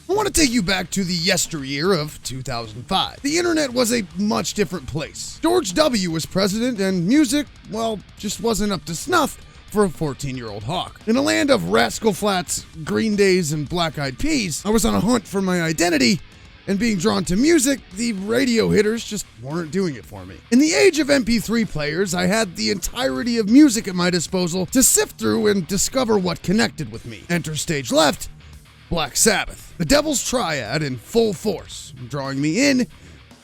I want to take you back to the yesteryear of 2005. The internet was a much different place. George W. was president, and music, well, just wasn't up to snuff for a 14-year-old hawk. In a land of Rascal Flatts, Green Days, and Black Eyed Peas, I was on a hunt for my identity, and being drawn to music, the radio hitters just weren't doing it for me. In the age of MP3 players, I had the entirety of music at my disposal to sift through and discover what connected with me. Enter stage left, Black Sabbath. The Devil's Triad in full force, drawing me in,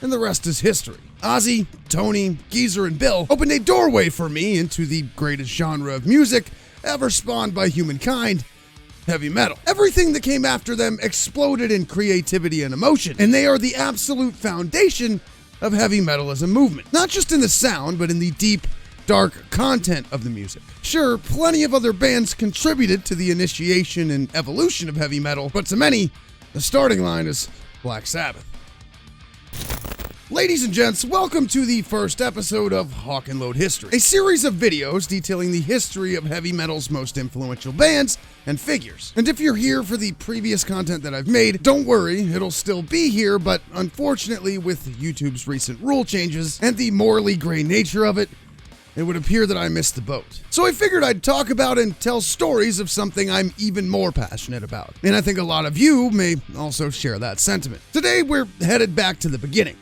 and the rest is history. Ozzy, Tony, Geezer, and Bill opened a doorway for me into the greatest genre of music ever spawned by humankind, heavy metal. Everything that came after them exploded in creativity and emotion, and they are the absolute foundation of heavy metal as a movement. Not just in the sound, but in the deep, dark content of the music. Sure, plenty of other bands contributed to the initiation and evolution of heavy metal, but to many, the starting line is Black Sabbath. Ladies and gents, welcome to the first episode of Hawk and Load History, a series of videos detailing the history of heavy metal's most influential bands and figures. And if you're here for the previous content that I've made, don't worry, it'll still be here, but unfortunately with YouTube's recent rule changes and the morally gray nature of it, it would appear that I missed the boat. So I figured I'd talk about and tell stories of something I'm even more passionate about. And I think a lot of you may also share that sentiment. Today we're headed back to the beginning,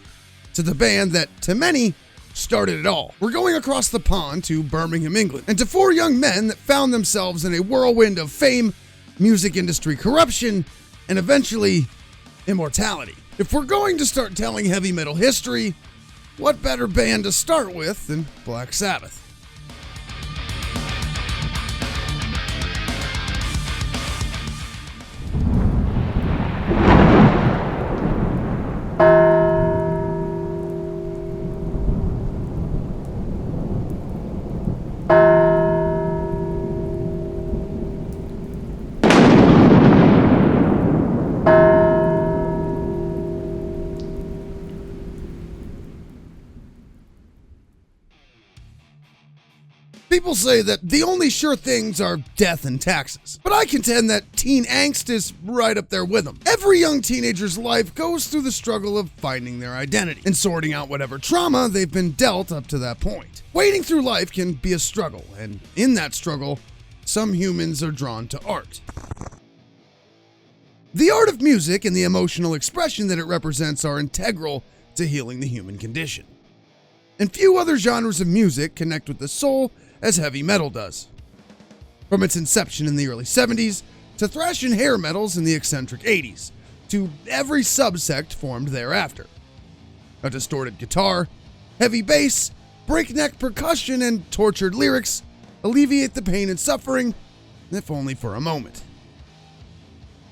to the band that, to many, started it all. We're going across the pond to Birmingham, England, and to four young men that found themselves in a whirlwind of fame, music industry corruption, and eventually, immortality. If we're going to start telling heavy metal history, what better band to start with than Black Sabbath? People say that the only sure things are death and taxes, but I contend that teen angst is right up there with them. Every young teenager's life goes through the struggle of finding their identity and sorting out whatever trauma they've been dealt up to that point. Wading through life can be a struggle, and in that struggle, some humans are drawn to art. The art of music and the emotional expression that it represents are integral to healing the human condition. And few other genres of music connect with the soul as heavy metal does. From its inception in the early 70s, to thrash and hair metals in the eccentric 80s, to every subsect formed thereafter. A distorted guitar, heavy bass, breakneck percussion, and tortured lyrics alleviate the pain and suffering, if only for a moment.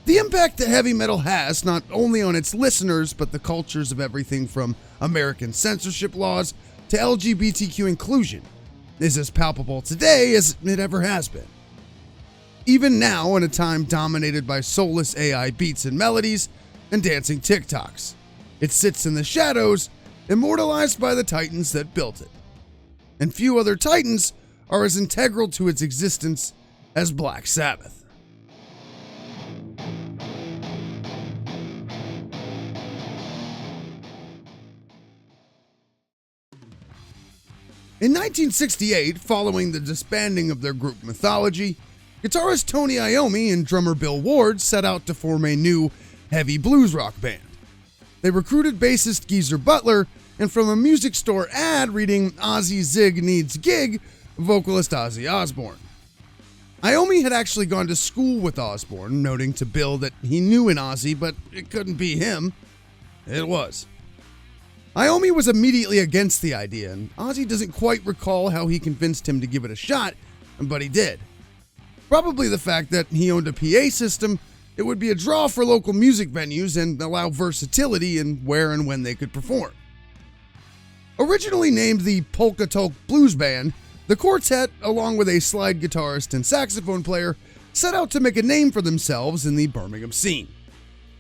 The impact that heavy metal has not only on its listeners, but the cultures of everything from American censorship laws to LGBTQ inclusion is as palpable today as it ever has been. Even now, in a time dominated by soulless AI beats and melodies and dancing TikToks, it sits in the shadows, immortalized by the titans that built it. And few other titans are as integral to its existence as Black Sabbath. In 1968, following the disbanding of their group Mythology, guitarist Tony Iommi and drummer Bill Ward set out to form a new, heavy blues rock band. They recruited bassist Geezer Butler, and from a music store ad reading "Ozzy Zig needs gig," vocalist Ozzy Osbourne. Iommi had actually gone to school with Osbourne, noting to Bill that he knew an Ozzy, but it couldn't be him. It was. Iommi was immediately against the idea, and Ozzy doesn't quite recall how he convinced him to give it a shot, but he did. Probably the fact that he owned a PA system, it would be a draw for local music venues and allow versatility in where and when they could perform. Originally named the Polka Tulk Blues Band, the quartet, along with a slide guitarist and saxophone player, set out to make a name for themselves in the Birmingham scene.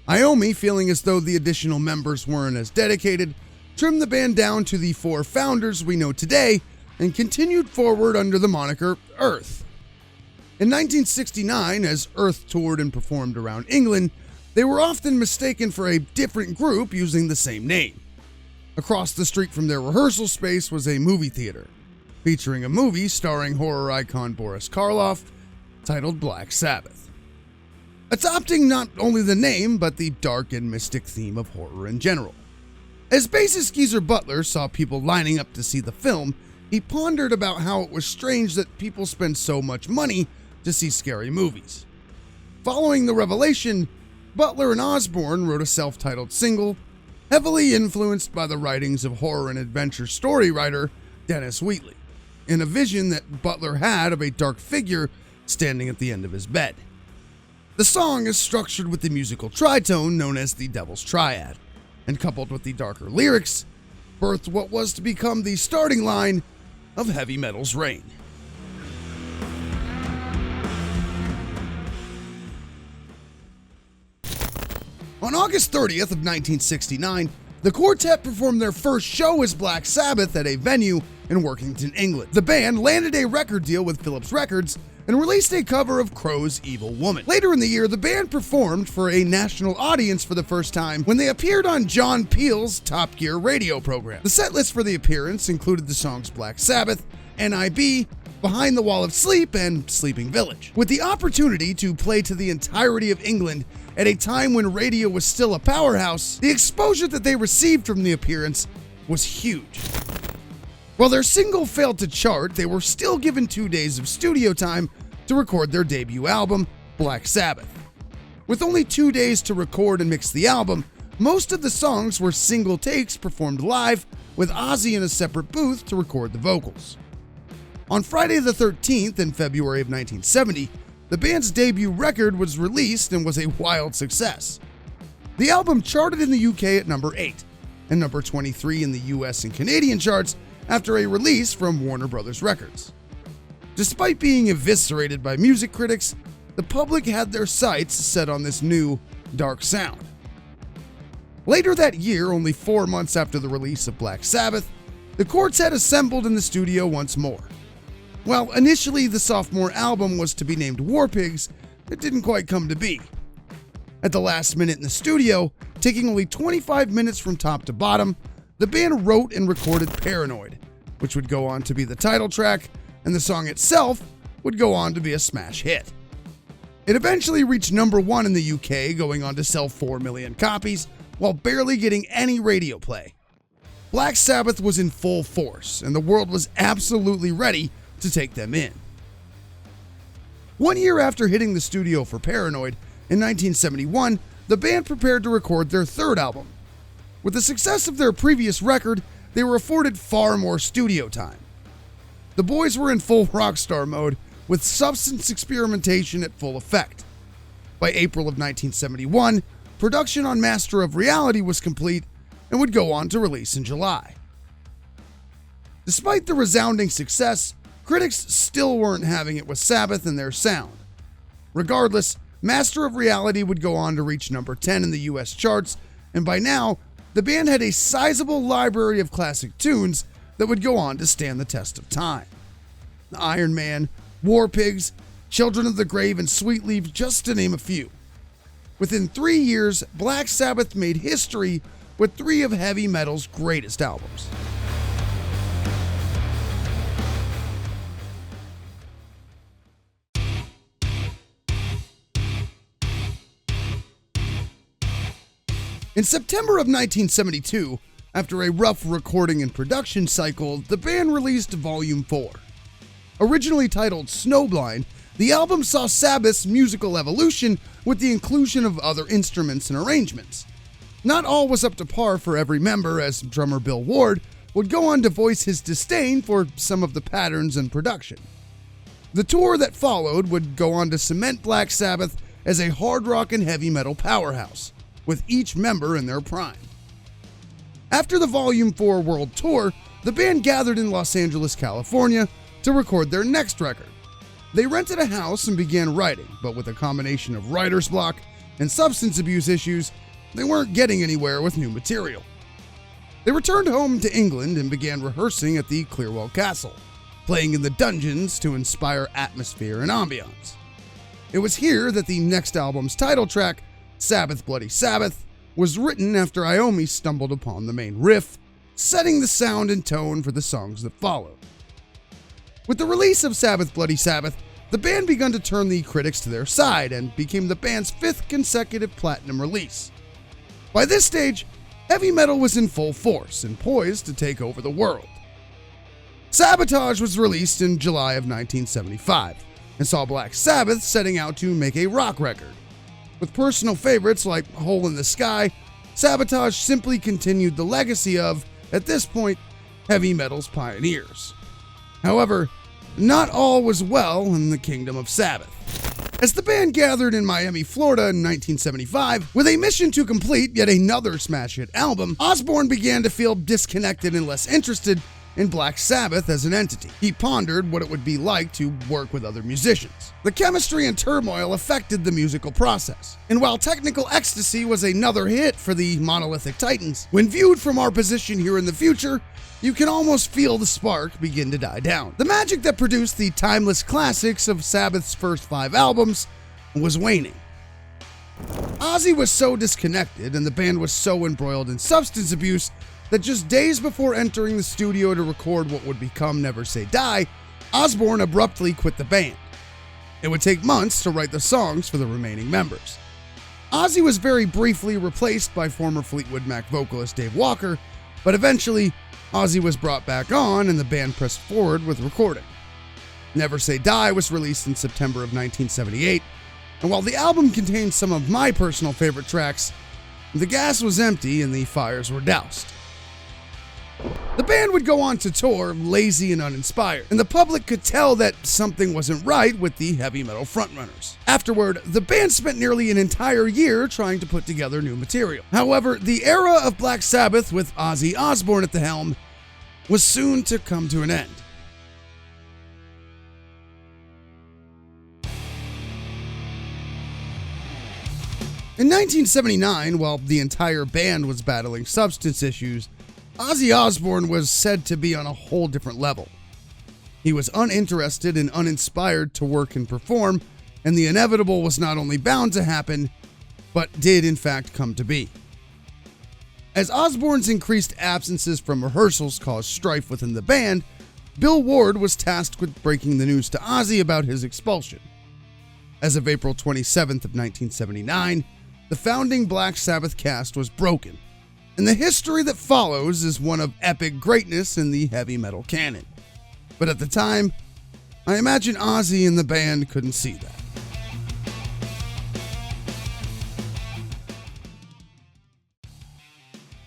Iommi, feeling as though the additional members weren't as dedicated, trimmed the band down to the four founders we know today and continued forward under the moniker Earth. In 1969, as Earth toured and performed around England, They were often mistaken for a different group using the same name. Across the street from their rehearsal space was a movie theater, featuring a movie starring horror icon Boris Karloff, titled Black Sabbath. Adopting not only the name, but the dark and mystic theme of horror in general. As bassist Geezer Butler saw people lining up to see the film, he pondered about how it was strange that people spend so much money to see scary movies. Following the revelation, Butler and Osborne wrote a self-titled single, heavily influenced by the writings of horror and adventure story writer Dennis Wheatley, in a vision that Butler had of a dark figure standing at the end of his bed. The song is structured with the musical tritone known as the Devil's Triad, and coupled with the darker lyrics, birthed what was to become the starting line of heavy metal's reign. On August 30th of 1969, the quartet performed their first show as Black Sabbath at a venue in Workington, England. The band landed a record deal with Philips Records and released a cover of Crow's Evil Woman. Later in the year, the band performed for a national audience for the first time when they appeared on John Peel's Top Gear radio program. The setlist for the appearance included the songs Black Sabbath, NIB, Behind the Wall of Sleep, and Sleeping Village. With the opportunity to play to the entirety of England at a time when radio was still a powerhouse, the exposure that they received from the appearance was huge. While their single failed to chart, they were still given 2 days of studio time to record their debut album, Black Sabbath. With only 2 days to record and mix the album, most of the songs were single takes performed live, with Ozzy in a separate booth to record the vocals. On Friday the 13th in February of 1970, the band's debut record was released and was a wild success. The album charted in the UK at number 8 and number 23 in the US and Canadian charts after a release from Warner Brothers Records. Despite being eviscerated by music critics, the public had their sights set on this new, dark sound. Later that year, only 4 months after the release of Black Sabbath, the quartet assembled in the studio once more. While initially the sophomore album was to be named War Pigs, it didn't quite come to be. At the last minute in the studio, taking only 25 minutes from top to bottom, the band wrote and recorded Paranoid, which would go on to be the title track, and the song itself would go on to be a smash hit. It eventually reached number 1 in the UK, going on to sell 4 million copies, while barely getting any radio play. Black Sabbath was in full force, and the world was absolutely ready to take them in. 1 year after hitting the studio for Paranoid, in 1971, the band prepared to record their third album. With the success of their previous record, they were afforded far more studio time. The boys were in full rock star mode, with substance experimentation at full effect. By April of 1971, production on Master of Reality was complete and would go on to release in July. Despite the resounding success, critics still weren't having it with Sabbath and their sound. Regardless, Master of Reality would go on to reach number 10 in the US charts, and by now, the band had a sizable library of classic tunes that would go on to stand the test of time. Iron Man, War Pigs, Children of the Grave, and Sweet Leaf, just to name a few. Within 3 years, Black Sabbath made history with 3 of heavy metal's greatest albums. In September of 1972, after a rough recording and production cycle, the band released Volume 4. Originally titled Snowblind, the album saw Sabbath's musical evolution with the inclusion of other instruments and arrangements. Not all was up to par for every member, as drummer Bill Ward would go on to voice his disdain for some of the patterns and production. The tour that followed would go on to cement Black Sabbath as a hard rock and heavy metal powerhouse, with each member in their prime. After the Volume 4 World Tour, the band gathered in Los Angeles, California to record their next record. They rented a house and began writing, but with a combination of writer's block and substance abuse issues, they weren't getting anywhere with new material. They returned home to England and began rehearsing at the Clearwell Castle, playing in the dungeons to inspire atmosphere and ambiance. It was here that the next album's title track, Sabbath Bloody Sabbath was written after Iommi stumbled upon the main riff, setting the sound and tone for the songs that followed. With the release of Sabbath Bloody Sabbath, the band began to turn the critics to their side and became the band's 5th consecutive platinum release. By this stage, heavy metal was in full force and poised to take over the world. Sabotage was released in July of 1975 and saw Black Sabbath setting out to make a rock record. With personal favorites like Hole in the Sky, Sabotage simply continued the legacy of, at this point, heavy metal's pioneers. However, not all was well in the kingdom of Sabbath. As the band gathered in Miami, Florida in 1975, with a mission to complete yet another smash hit album, Osbourne began to feel disconnected and less interested in Black Sabbath as an entity. He pondered what it would be like to work with other musicians. The chemistry and turmoil affected the musical process. And while Technical Ecstasy was another hit for the monolithic Titans, when viewed from our position here in the future, you can almost feel the spark begin to die down. The magic that produced the timeless classics of Sabbath's first 5 albums was waning. Ozzy was so disconnected and the band was so embroiled in substance abuse that just days before entering the studio to record what would become Never Say Die, Osbourne abruptly quit the band. It would take months to write the songs for the remaining members. Ozzy was very briefly replaced by former Fleetwood Mac vocalist Dave Walker, but eventually, Ozzy was brought back on and the band pressed forward with recording. Never Say Die was released in September of 1978, and while the album contained some of my personal favorite tracks, the gas was empty and the fires were doused. The band would go on to tour lazy and uninspired, and the public could tell that something wasn't right with the heavy metal frontrunners. Afterward, the band spent nearly an entire year trying to put together new material. However, the era of Black Sabbath with Ozzy Osbourne at the helm was soon to come to an end. In 1979, while the entire band was battling substance issues, Ozzy Osbourne was said to be on a whole different level. He was uninterested and uninspired to work and perform, and the inevitable was not only bound to happen, but did in fact come to be. As Osbourne's increased absences from rehearsals caused strife within the band, Bill Ward was tasked with breaking the news to Ozzy about his expulsion. As of April 27th of 1979, the founding Black Sabbath cast was broken, and the history that follows is one of epic greatness in the heavy metal canon. But at the time, I imagine Ozzy and the band couldn't see that.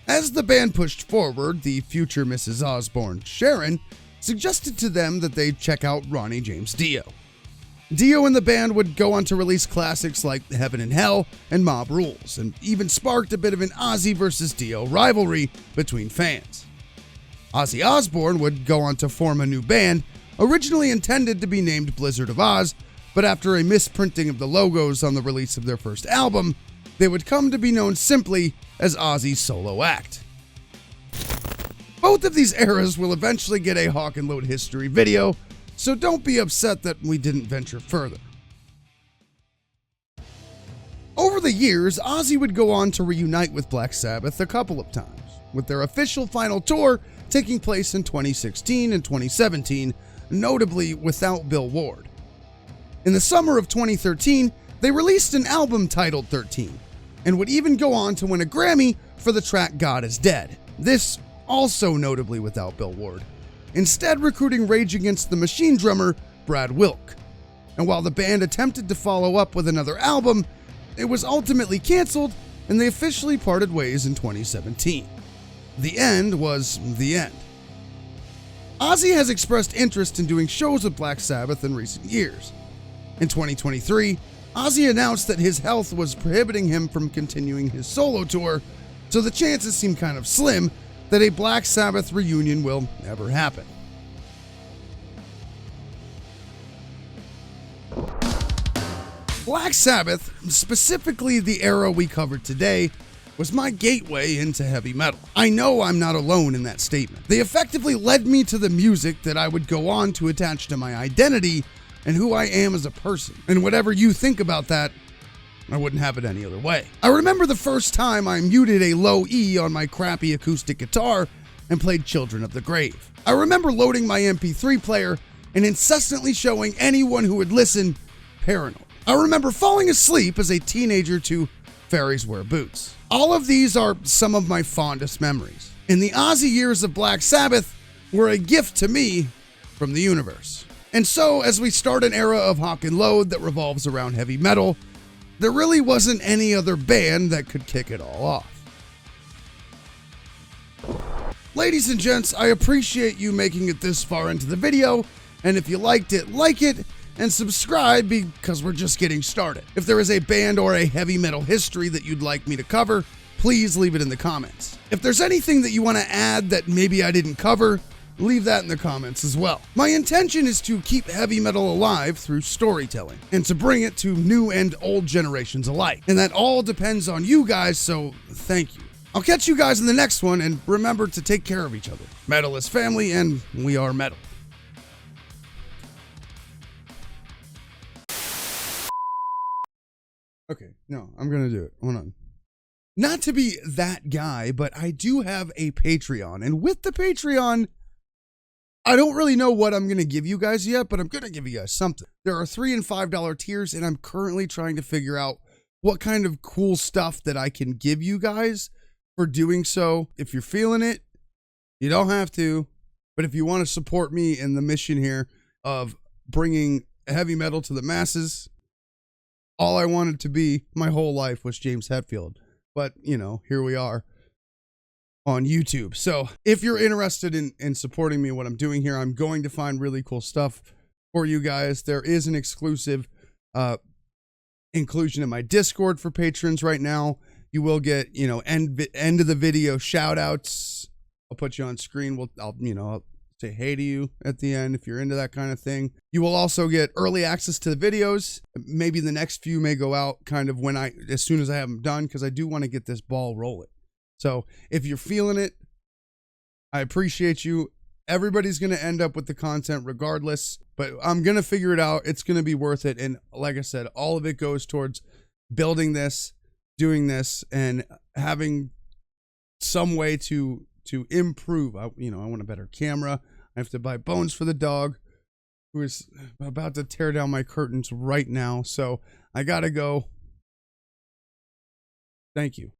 As the band pushed forward, the future Mrs. Osbourne, Sharon, suggested to them that they check out Ronnie James Dio. Dio and the band would go on to release classics like Heaven and Hell and Mob Rules, and even sparked a bit of an Ozzy versus Dio rivalry between fans. Ozzy Osbourne would go on to form a new band, originally intended to be named Blizzard of Oz, but after a misprinting of the logos on the release of their first album, they would come to be known simply as Ozzy's solo act. Both of these eras will eventually get a Hawk and Load history video, so don't be upset that we didn't venture further. Over the years, Ozzy would go on to reunite with Black Sabbath a couple of times, with their official final tour taking place in 2016 and 2017, notably without Bill Ward. In the summer of 2013, they released an album titled 13, and would even go on to win a Grammy for the track God Is Dead, this also notably without Bill Ward, instead recruiting Rage Against the Machine drummer Brad Wilk. And while the band attempted to follow up with another album, it was ultimately canceled and they officially parted ways in 2017. The end was the end. Ozzy has expressed interest in doing shows with Black Sabbath in recent years. In 2023, Ozzy announced that his health was prohibiting him from continuing his solo tour, so the chances seem kind of slim that a Black Sabbath reunion will ever happen. Black Sabbath, specifically the era we covered today, was my gateway into heavy metal. I know I'm not alone in that statement. They effectively led me to the music that I would go on to attach to my identity and who I am as a person. And whatever you think about that, I wouldn't have it any other way. I remember the first time I muted a low E on my crappy acoustic guitar and played Children of the Grave. I remember loading my MP3 player and incessantly showing anyone who would listen Paranoid. I remember falling asleep as a teenager to Fairies Wear Boots. All of these are some of my fondest memories. And the Ozzy years of Black Sabbath were a gift to me from the universe. And so, as we start an era of hawk and load that revolves around heavy metal, there really wasn't any other band that could kick it all off. Ladies and gents, I appreciate you making it this far into the video, and if you liked it, like it, and subscribe because we're just getting started. If there is a band or a heavy metal history that you'd like me to cover, please leave it in the comments. If there's anything that you want to add that maybe I didn't cover, leave that in the comments as well. My intention is to keep heavy metal alive through storytelling and to bring it to new and old generations alike. And that all depends on you guys, so thank you. I'll catch you guys in the next one, and remember to take care of each other. Metal is family, and we are metal. Okay, no, I'm gonna do it. Hold on. Not to be that guy, but I do have a Patreon, and with the Patreon, I don't really know what I'm gonna give you guys yet, but I'm gonna give you guys something. There are $3 and $5 tiers, and I'm currently trying to figure out what kind of cool stuff that I can give you guys for doing so. If you're feeling it, you don't have to, but if you want to support me in the mission here of bringing heavy metal to the masses, all I wanted to be my whole life was James Hetfield. But, you know, here we are on YouTube. So if you're interested in supporting me, what I'm doing here, I'm going to find really cool stuff for you guys. There is an exclusive inclusion in my Discord for patrons right now. You will get, you know, end of the video shout outs. I'll put you on screen. I'll say hey to you at the end if you're into that kind of thing. You will also get early access to the videos. Maybe the next few may go out kind of as soon as I have them done, because I do want to get this ball rolling. So if you're feeling it, I appreciate you. Everybody's going to end up with the content regardless, but I'm going to figure it out. It's going to be worth it. And like I said, all of it goes towards building this, doing this, and having some way to improve. I want a better camera. I have to buy bones for the dog, who is about to tear down my curtains right now. So I gotta go. Thank you.